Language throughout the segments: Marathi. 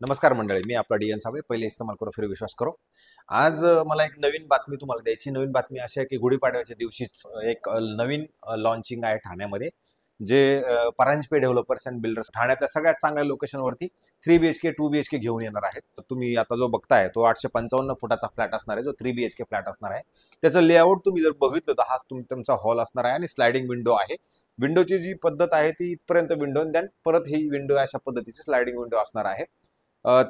नमस्कार मंडळी, मी आपला डी एन साबळे. पहिले इस्तेमाल करो फिर विश्वास करो. आज मला एक नवीन बातमी तुम्हाला द्यायची. नवीन बातमी अशी आहे की गुढीपाडव्याच्या दिवशीच एक नवीन लॉन्चिंग आहे ठाण्यामध्ये, जे परांजपे डेव्हलपर्स अँड बिल्डर्स ठाण्यातल्या सगळ्यात चांगल्या लोकेशनवरती 3 BHK 2 BHK घेऊन येणार आहेत. तर तुम्ही आता जो बघताय तो 855 फुटाचा फ्लॅट असणार आहे, जो 3 BHK फ्लॅट असणार आहे. त्याचं लेआउट तुम्ही जर बघितलं तर हा तुमचा हॉल असणार आहे आणि स्लायडिंग विंडो आहे. विंडोची जी पद्धत आहे ती इथपर्यंत विंडो, देन परत ही विंडो अशा पद्धतीची स्लायडिंग विंडो असणार आहे.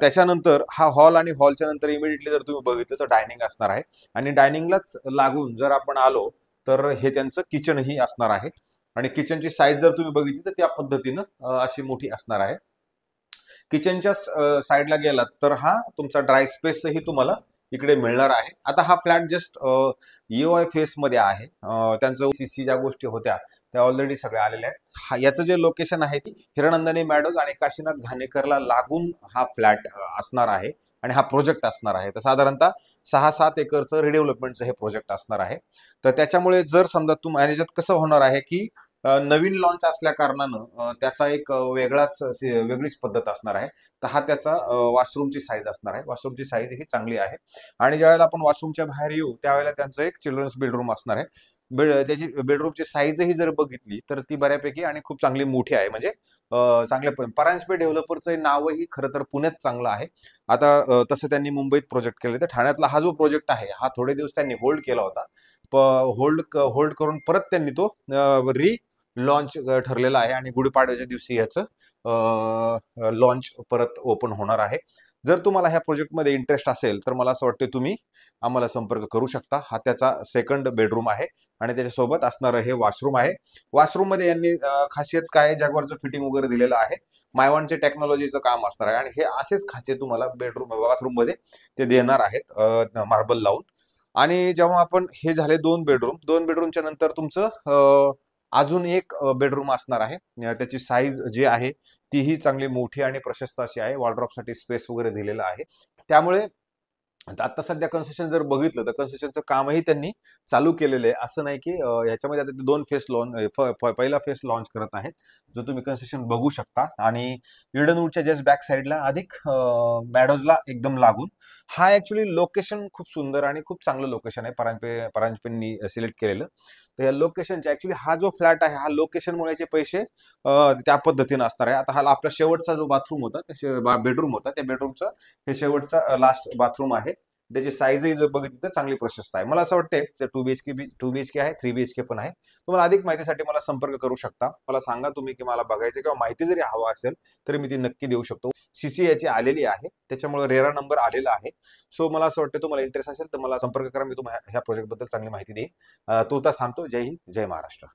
त्याच्यानंतर हा हॉल आणि हॉलच्या नंतर इमिडिएटली जर तुम्ही बघितलं तर डायनिंग असणार आहे आणि डायनिंगलाच लागून जर आपण आलो तर हे त्यांचं किचनही असणार आहे. आणि किचनची साईज जर तुम्ही बघितली तर त्या पद्धतीनं अशी मोठी असणार आहे. किचनच्या साईडला गेलात तर हा तुमचा ड्राय स्पेसही तुम्हाला इकडे मिळणार आहे. आता हा फ्लॅट जस्ट EOI फेस मध्ये आहे. त्यांचं सीसी ज्या गोष्टी होत्या त्या ऑलरेडी सगळ्या आलेल्या आहेत. याचं जे लोकेशन आहे ती हिरणनंदिनी मॅडोज आणि काशीनाथ घाणेकरला लागून हा फ्लॅट असणार आहे आणि हा प्रोजेक्ट असणार आहे. तर साधारणतः 6-7 एकरचं रिडेव्हलपमेंटचं हे प्रोजेक्ट असणार आहे. तर त्याच्यामुळे जर समजा तुम्हाला याच्यात कसं होणार आहे की नवीन लॉन्च असल्या कारणानं त्याचा एक वेगळीच पद्धत असणार आहे. तर हा त्याचा वॉशरूमची साईज असणार आहे. वॉशरूमची साईज ही चांगली आहे आणि ज्यावेळेला आपण वॉशरूमच्या बाहेर येऊ त्यावेळेला त्यांचं एक चिल्ड्रन्स बेडरूम असणार आहे. त्याची बेडरूमची साईजही जर बघितली तर ती बऱ्यापैकी आणि खूप चांगली मोठी आहे. म्हणजे चांगल्या परांजपे डेव्हलपरचं नावही खरं तर पुण्यात चांगलं आहे. आता तसं त्यांनी मुंबईत प्रोजेक्ट केले, तर ठाण्यातला हा जो प्रोजेक्ट आहे हा थोडे दिवस त्यांनी होल्ड केला होता. होल्ड करून परत त्यांनी तो लॉन्च ठरलेला आहे आणि गुढीपाडव्याच्या दिवशी याचं लॉन्च परत ओपन होणार आहे. जर तुम्हाला ह्या प्रोजेक्टमध्ये इंटरेस्ट असेल तर मला असं वाटतं तुम्ही आम्हाला संपर्क करू शकता. हा त्याचा सेकंड बेडरूम आहे आणि त्याच्यासोबत असणारं हे वॉशरूम आहे. वॉशरूम मध्ये यांनी खासियत काय जॅग्वारचं फिटिंग वगैरे दिलेलं आहे. मायवॉनचे टेक्नॉलॉजीचं काम असणार आहे आणि हे असेच खाचे तुम्हाला बाथरूम मध्ये ते देणार आहेत मार्बल लावून. आणि जेव्हा आपण हे झाले दोन बेडरूमच्या नंतर तुमचं अजून एक बेडरूम असणार आहे. त्याची साईज जी आहे तीही चांगली मोठी आणि प्रशस्त अशी आहे. वॉलड्रॉपसाठी स्पेस वगैरे दिलेला आहे. त्यामुळे आता सध्या कन्स्ट्रक्शन जर बघितलं तर कन्स्ट्रक्शनचं कामही त्यांनी चालू केलेलं आहे. असं नाही की ह्याच्यामध्ये आता ते 2 फेस पहिला फेस लॉन्च करत आहेत, जो तुम्ही कन्स्ट्रक्शन बघू शकता. आणि इडनवूडच्या जस्ट बॅक साईडला अधिक मॅडोजला एकदम लागून हा ऍक्च्युली लोकेशन खूप सुंदर आणि खूप चांगलं लोकेशन आहे. परांजपेंनी सिलेक्ट केलेलं. तर या लोकेशनचे ऍक्च्युली हा जो फ्लॅट आहे हा लोकेशनमुळेचे पैसे त्या पद्धतीने असणार आहे. आता हा आपला शेवटचा जो बाथरूम होता, बेडरूम होता, त्या बेडरूमचा हे शेवटचा लास्ट बाथरूम आहे. त्याची साईजही जर बघितली तर चांगली प्रशस्त आहे. मला असं वाटतंय ते 2 BHK आहे, 3 BHK पण आहे. तुम्हाला अधिक माहितीसाठी मला संपर्क करू शकता. मला सांगा तुम्ही की मला बघायचं किंवा माहिती जरी हवा असेल तरी मी ती नक्की देऊ शकतो. CC याची आलेली आहे, त्याच्यामुळे रेरा नंबर आलेला आहे. सो मला असं वाटतं तुम्हाला इंटरेस्ट असेल तर मला संपर्क करा. मी तुम्हाला ह्या प्रोजेक्ट बद्दल चांगली माहिती देईन. तो थांबतो. जय हिंद, जय महाराष्ट्र.